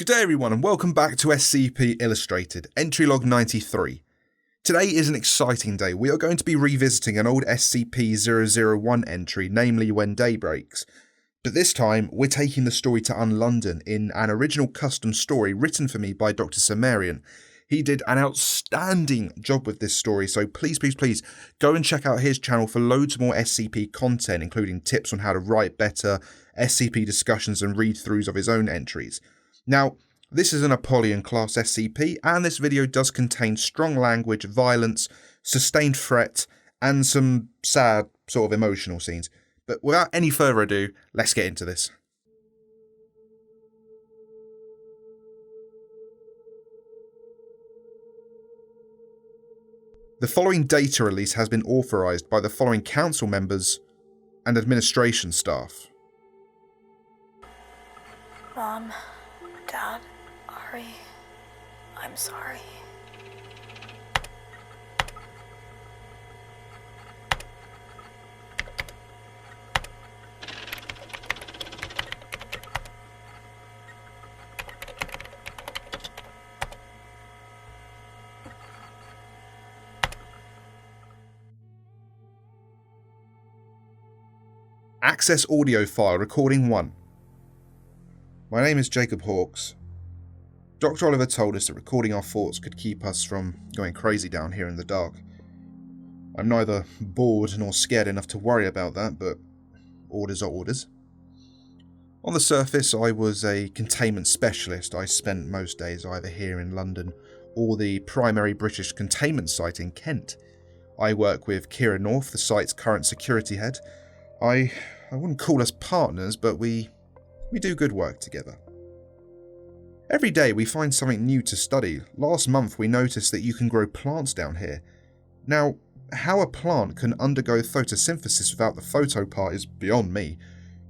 Good day everyone and welcome back to SCP Illustrated, entry log 93. Today is an exciting day. We are going to be revisiting an old SCP-001 entry, namely When Day Breaks. But this time, we're taking the story to Unlondon in an original custom story written for me by Dr Cimmerian. He did an outstanding job with this story, so please go and check out his channel for loads more SCP content, including tips on how to write better, SCP discussions and read-throughs of his own entries. Now, this is an Apollyon class SCP, and this video does contain strong language, violence, sustained threat, and some sad, sort of emotional scenes. But without any further ado, let's get into this. The following data release has been authorised by the following council members and administration staff. Mom, Dad, Ari, I'm sorry. Access audio file recording 1. My name is Jacob Hawkes. Dr. Oliver told us that recording our thoughts could keep us from going crazy down here in the dark. I'm neither bored nor scared enough to worry about that, but orders are orders. On the surface, I was a containment specialist. I spent most days either here in London or the primary British containment site in Kent. I work with Kira North, the site's current security head. I wouldn't call us partners, but we do good work together. Every day we find something new to study. Last month we noticed that you can grow plants down here. Now, how a plant can undergo photosynthesis without the photo part is beyond me,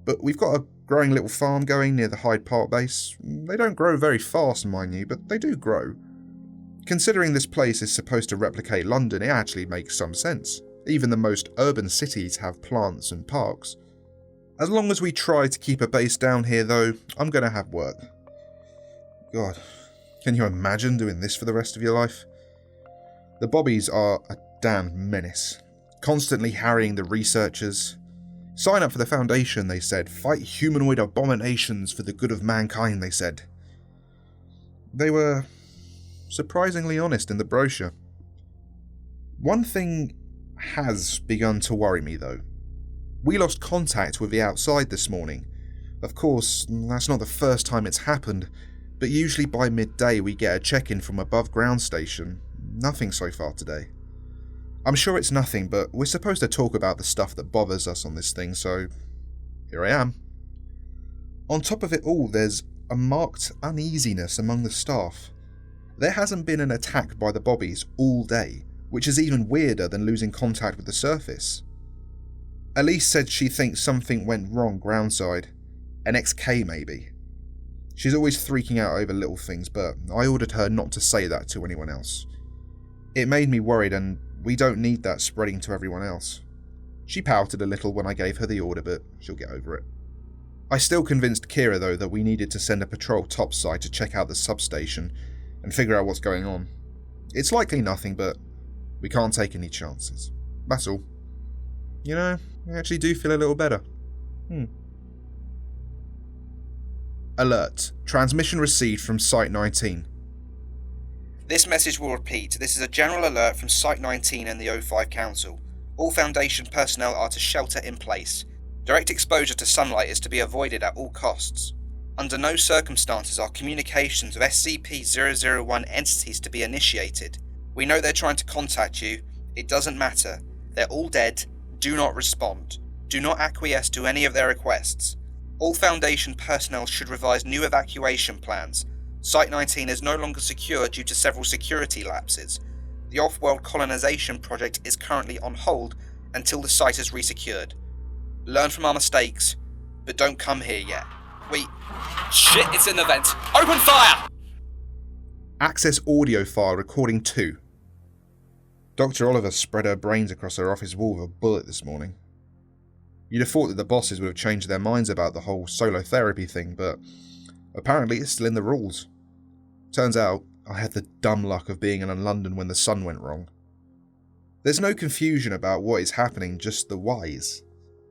but we've got a growing little farm going near the Hyde Park base. They don't grow very fast, mind you, but they do grow. Considering this place is supposed to replicate London, it actually makes some sense. Even the most urban cities have plants and parks. As long as we try to keep a base down here though, I'm going to have work. God, can you imagine doing this for the rest of your life? The Bobbies are a damned menace, constantly harrying the researchers. Sign up for the Foundation, they said. Fight humanoid abominations for the good of mankind, they said. They were surprisingly honest in the brochure. One thing has begun to worry me though. We lost contact with the outside this morning. Of course, that's not the first time it's happened, but usually by midday we get a check-in from above ground station. Nothing so far today. I'm sure it's nothing, but we're supposed to talk about the stuff that bothers us on this thing, so here I am. On top of it all, there's a marked uneasiness among the staff. There hasn't been an attack by the Bobbies all day, which is even weirder than losing contact with the surface. Elise said she thinks something went wrong groundside. An XK maybe. She's always freaking out over little things, but I ordered her not to say that to anyone else. It made me worried, and we don't need that spreading to everyone else. She pouted a little when I gave her the order, but she'll get over it. I still convinced Kira though that we needed to send a patrol topside to check out the substation and figure out what's going on. It's likely nothing, but we can't take any chances. That's all. You know, I actually do feel a little better. Alert. Transmission received from Site 19. This message will repeat. This is a general alert from Site 19 and the 05 Council. All Foundation personnel are to shelter in place. Direct exposure to sunlight is to be avoided at all costs. Under no circumstances are communications with SCP-001 entities to be initiated. We know they're trying to contact you. It doesn't matter. They're all dead. Do not respond. Do not acquiesce to any of their requests. All Foundation personnel should revise new evacuation plans. Site 19 is no longer secure due to several security lapses. The off-world colonization project is currently on hold until the site is resecured. Learn from our mistakes, but don't come here yet. Shit, it's in the vent! Open fire! Access audio file recording 2. Dr. Oliver spread her brains across her office wall with a bullet this morning. You'd have thought that the bosses would have changed their minds about the whole solo therapy thing, but Apparently it's still in the rules. Turns out I had the dumb luck of being in Unlondon when the sun went wrong. There's no confusion about what is happening, just the whys.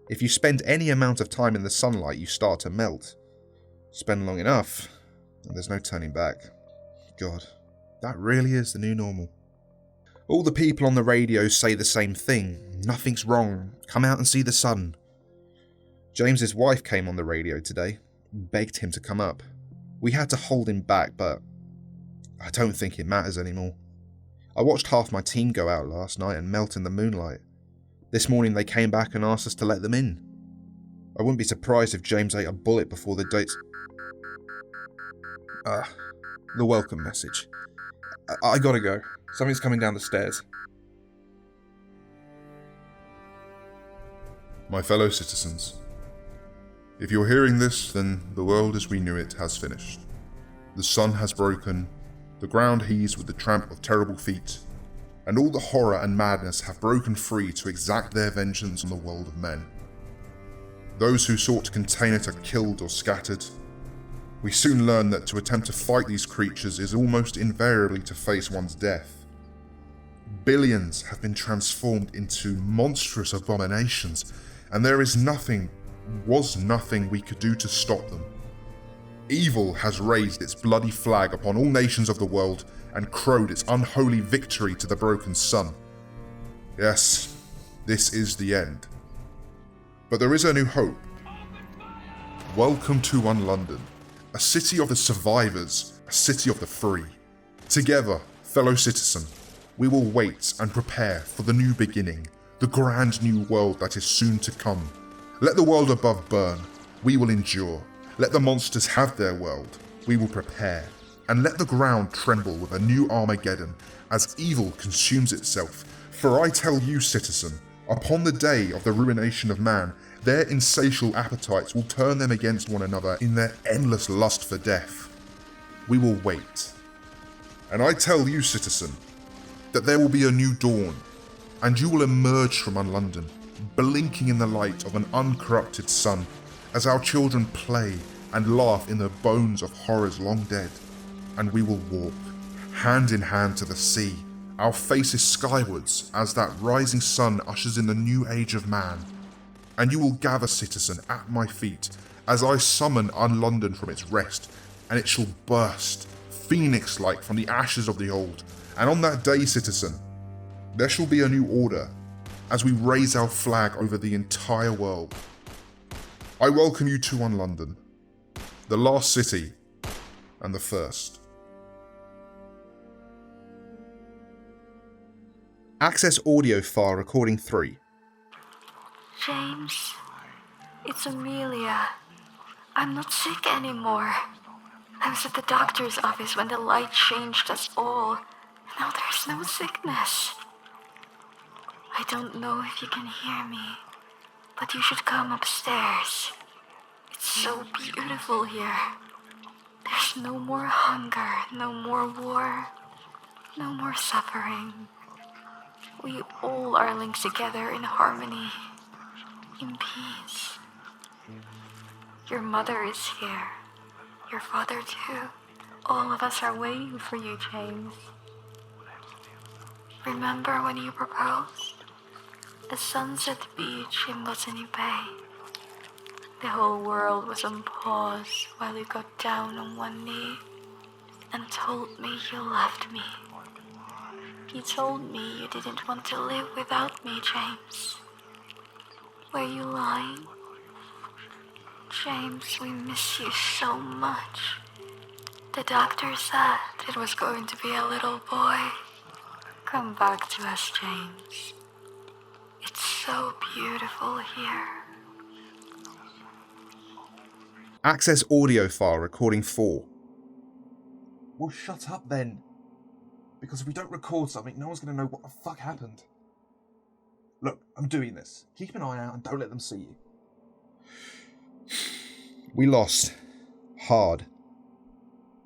If you spend any amount of time in the sunlight, you start to melt. Spend long enough, and there's no turning back. God, that really is the new normal. All the people on the radio say the same thing. Nothing's wrong. Come out and see the sun. James's wife came on the radio today, begged him to come up. We had to hold him back, but I don't think it matters anymore. I watched half my team go out last night and melt in the moonlight. This morning they came back and asked us to let them in. I wouldn't be surprised if James ate a bullet before the date. The welcome message. I gotta go. Something's coming down the stairs. My fellow citizens, if you're hearing this, then the world as we knew it has finished. The sun has broken, the ground heaves with the tramp of terrible feet, and all the horror and madness have broken free to exact their vengeance on the world of men. Those who sought to contain it are killed or scattered. We soon learn that to attempt to fight these creatures is almost invariably to face one's death. Billions have been transformed into monstrous abominations, and there was nothing we could do to stop them. Evil has raised its bloody flag upon all nations of the world and crowed its unholy victory to the broken sun. Yes, this is the end. But there is a new hope. Welcome to Unlondon, a city of the survivors, a city of the free. Together, fellow citizen, we will wait and prepare for the new beginning, the grand new world that is soon to come. Let the world above burn, we will endure. Let the monsters have their world, we will prepare. And let the ground tremble with a new Armageddon as evil consumes itself. For I tell you, citizen, upon the day of the ruination of man, their insatiable appetites will turn them against one another in their endless lust for death. We will wait. And I tell you, citizen, that there will be a new dawn, and you will emerge from Unlondon, blinking in the light of an uncorrupted sun, as our children play and laugh in the bones of horrors long dead. And we will walk, hand in hand to the sea, our faces skywards as that rising sun ushers in the new age of man. And you will gather, citizen, at my feet, as I summon Unlondon from its rest, and it shall burst, phoenix-like from the ashes of the old. And on that day, citizen, there shall be a new order, as we raise our flag over the entire world. I welcome you to Unlondon, the last city, and the first. Access audio file recording 3. James, it's Amelia. I'm not sick anymore. I was at the doctor's office when the light changed us all. Now there's no sickness. I don't know if you can hear me, but you should come upstairs. It's so beautiful here. There's no more hunger, no more war, no more suffering. We all are linked together in harmony, in peace. Your mother is here. Your father too. All of us are waiting for you, James. Remember when you proposed? The sunset beach in Botany Bay. The whole world was on pause while you got down on one knee and told me you loved me. You told me you didn't want to live without me, James. Were you lying? James, we miss you so much. The doctor said it was going to be a little boy. Come back to us, James. It's so beautiful here. Access audio file recording 4. Well, shut up then. Because if we don't record something, no one's going to know what the fuck happened. Look, I'm doing this. Keep an eye out and don't let them see you. We lost. Hard.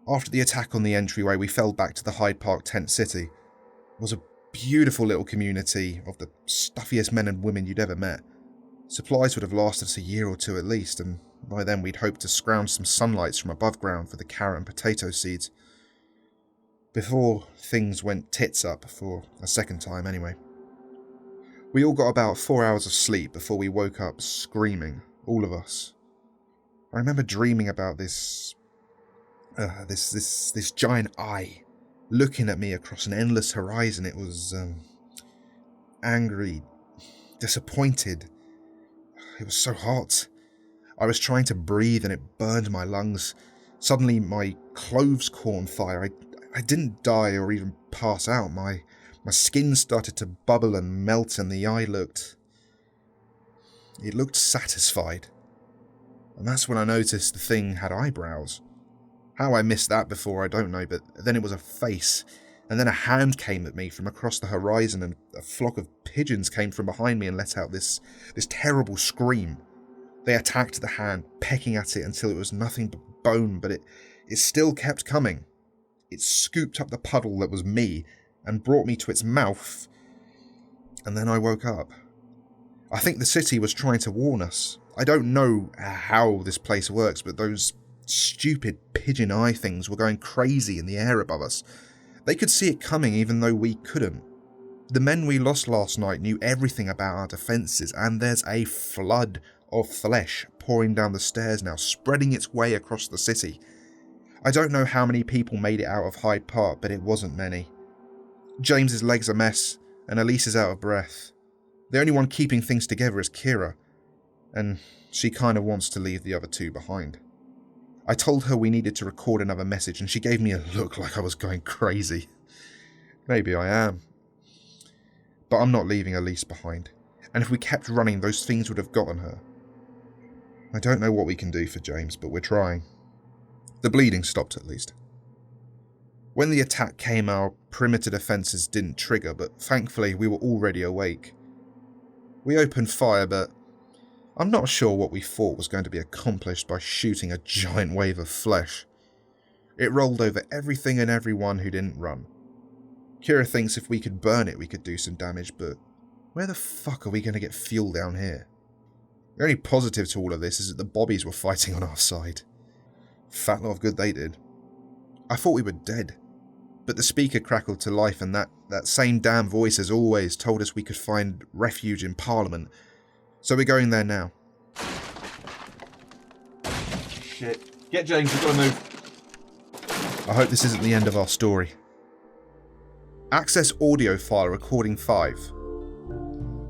After the attack on the entryway, we fell back to the Hyde Park tent city. It was a beautiful little community of the stuffiest men and women you'd ever met. Supplies would have lasted us a year or two at least, and by then we'd hoped to scrounge some sunlights from above ground for the carrot and potato seeds. Before things went tits up, for a second time anyway. We all got about 4 hours of sleep before we woke up screaming, all of us. I remember dreaming about this giant eye looking at me across an endless horizon. It was angry, disappointed. It was so hot. I was trying to breathe and it burned my lungs. Suddenly my clothes caught on fire. I didn't die or even pass out. My skin started to bubble and melt and the eye looked satisfied. And that's when I noticed the thing had eyebrows. How I missed that before, I don't know, but then it was a face. And then a hand came at me from across the horizon and a flock of pigeons came from behind me and let out this terrible scream. They attacked the hand, pecking at it until it was nothing but bone, but it still kept coming. It scooped up the puddle that was me and brought me to its mouth. And then I woke up. I think the city was trying to warn us. I don't know how this place works, but those stupid pigeon eye things were going crazy in the air above us. They could see it coming even though we couldn't. The men we lost last night knew everything about our defences, and there's a flood of flesh pouring down the stairs now, spreading its way across the city. I don't know how many people made it out of Hyde Park, but it wasn't many. James's leg's a mess, and Elise is out of breath. The only one keeping things together is Kira, and she kind of wants to leave the other two behind. I told her we needed to record another message, and she gave me a look like I was going crazy. Maybe I am. But I'm not leaving Elise behind, and if we kept running, those things would have gotten her. I don't know what we can do for James, but we're trying. The bleeding stopped at least. When the attack came, our perimeter defences didn't trigger, but thankfully we were already awake. We opened fire, but I'm not sure what we thought was going to be accomplished by shooting a giant wave of flesh. It rolled over everything and everyone who didn't run. Kira thinks if we could burn it we could do some damage, but where the fuck are we going to get fuel down here? The only positive to all of this is that the bobbies were fighting on our side. Fat lot of good they did. I thought we were dead, but the speaker crackled to life, and that same damn voice as always told us we could find refuge in Parliament. So we're going there now. Shit. Get James, we've got to move. I hope this isn't the end of our story. Access audio file recording 5.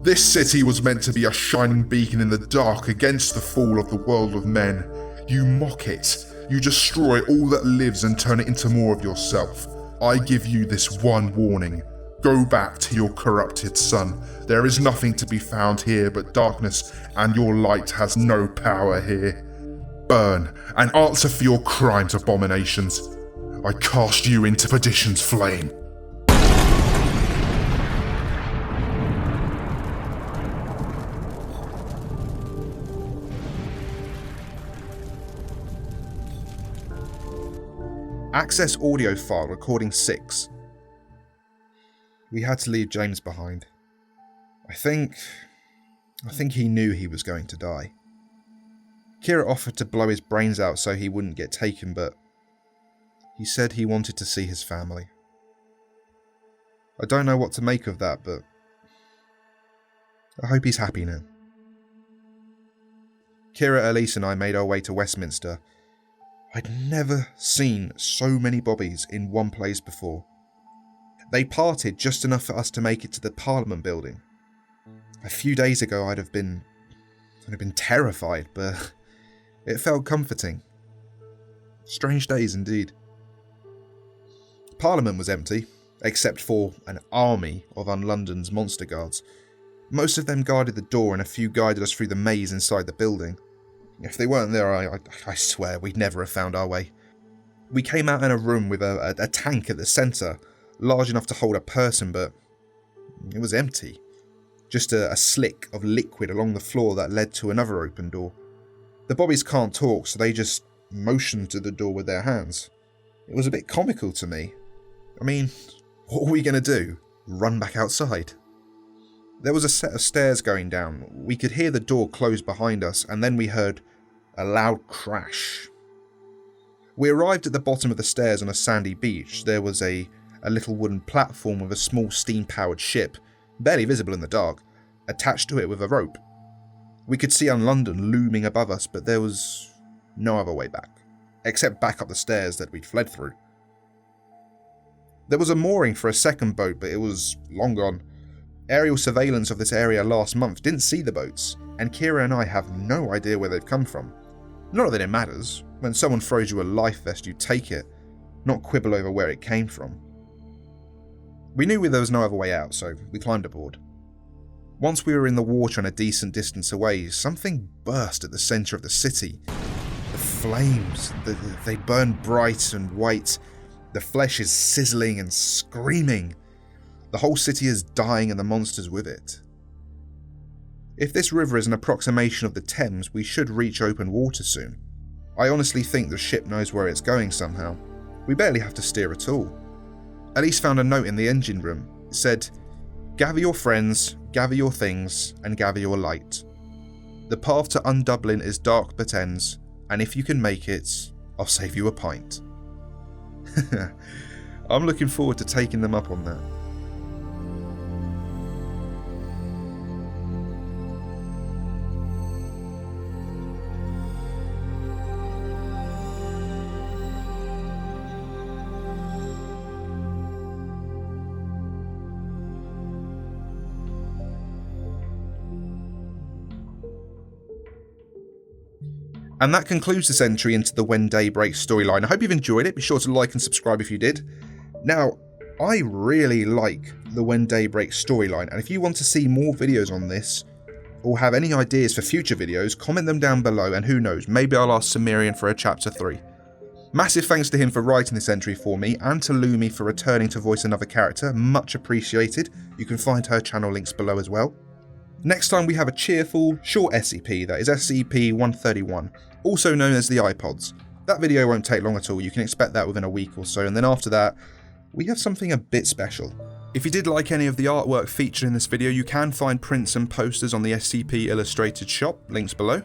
This city was meant to be a shining beacon in the dark against the fall of the world of men. You mock it. You destroy all that lives and turn it into more of yourself. I give you this one warning. Go back to your corrupted son. There is nothing to be found here but darkness, and your light has no power here. Burn and answer for your crimes, abominations. I cast you into perdition's flame. Access audio file recording 6. We had to leave James behind. I think he knew he was going to die. Kira offered to blow his brains out so he wouldn't get taken, but he said he wanted to see his family. I don't know what to make of that, but I hope he's happy now. Kira, Elise and I made our way to Westminster. I'd never seen so many bobbies in one place before. They parted just enough for us to make it to the Parliament building. A few days ago I'd have been terrified, but it felt comforting. Strange days indeed. Parliament was empty, except for an army of Unlondon's monster guards. Most of them guarded the door and a few guided us through the maze inside the building. If they weren't there, I swear we'd never have found our way. We came out in a room with a tank at the centre, large enough to hold a person, but it was empty. Just a slick of liquid along the floor that led to another open door. The bobbies can't talk, so they just motioned to the door with their hands. It was a bit comical to me. I mean, what are we going to do? Run back outside? There was a set of stairs going down. We could hear the door close behind us, and then we heard a loud crash. We arrived at the bottom of the stairs on a sandy beach. There was a little wooden platform with a small steam-powered ship, barely visible in the dark, attached to it with a rope. We could see Unlondon looming above us, but there was no other way back, except back up the stairs that we'd fled through. There was a mooring for a second boat, but it was long gone. Aerial surveillance of this area last month didn't see the boats, and Kira and I have no idea where they've come from. Not that it matters. When someone throws you a life vest, you take it, not quibble over where it came from. We knew there was no other way out, so we climbed aboard. Once we were in the water and a decent distance away, something burst at the centre of the city. The flames, they burn bright and white. The flesh is sizzling and screaming. The whole city is dying and the monsters with it. If this river is an approximation of the Thames, we should reach open water soon. I honestly think the ship knows where it's going somehow. We barely have to steer at all. Elise found a note in the engine room. It said, "Gather your friends, gather your things, and gather your light. The path to Undublin is dark but ends, and if you can make it, I'll save you a pint." I'm looking forward to taking them up on that. And that concludes this entry into the When Day Breaks storyline. I hope you've enjoyed it. Be sure to like and subscribe if you did. Now, I really like the When Day Breaks storyline, and if you want to see more videos on this, or have any ideas for future videos, comment them down below, and who knows, maybe I'll ask Cimmerian for a chapter 3. Massive thanks to him for writing this entry for me, and to Lumi for returning to voice another character. Much appreciated. You can find her channel links below as well. Next time we have a cheerful, short SCP, that is SCP-131, also known as the iPods. That video won't take long at all, you can expect that within a week or so, and then after that, we have something a bit special. If you did like any of the artwork featured in this video, you can find prints and posters on the SCP Illustrated shop, links below.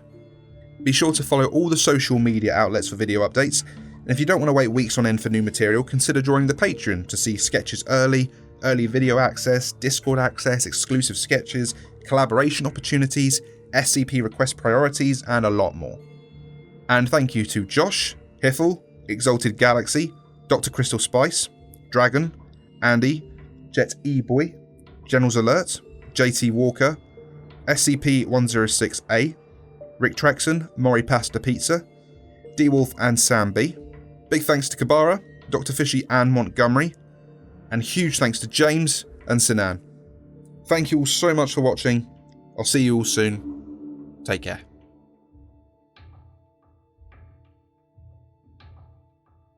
Be sure to follow all the social media outlets for video updates, and if you don't want to wait weeks on end for new material, consider joining the Patreon to see sketches early video access, Discord access, exclusive sketches, collaboration opportunities, SCP request priorities, and a lot more. And thank you to Josh, Hiffle, Exalted Galaxy, Dr. Crystal Spice, Dragon, Andy, Jet E-Boy, General's Alert, JT Walker, SCP-106A, Rick Trexon, Mori Pasta Pizza, D-Wolf and Sam B. Big thanks to Kabara, Dr. Fishy and Montgomery, and huge thanks to James and Sinan. Thank you all so much for watching. I'll see you all soon. Take care.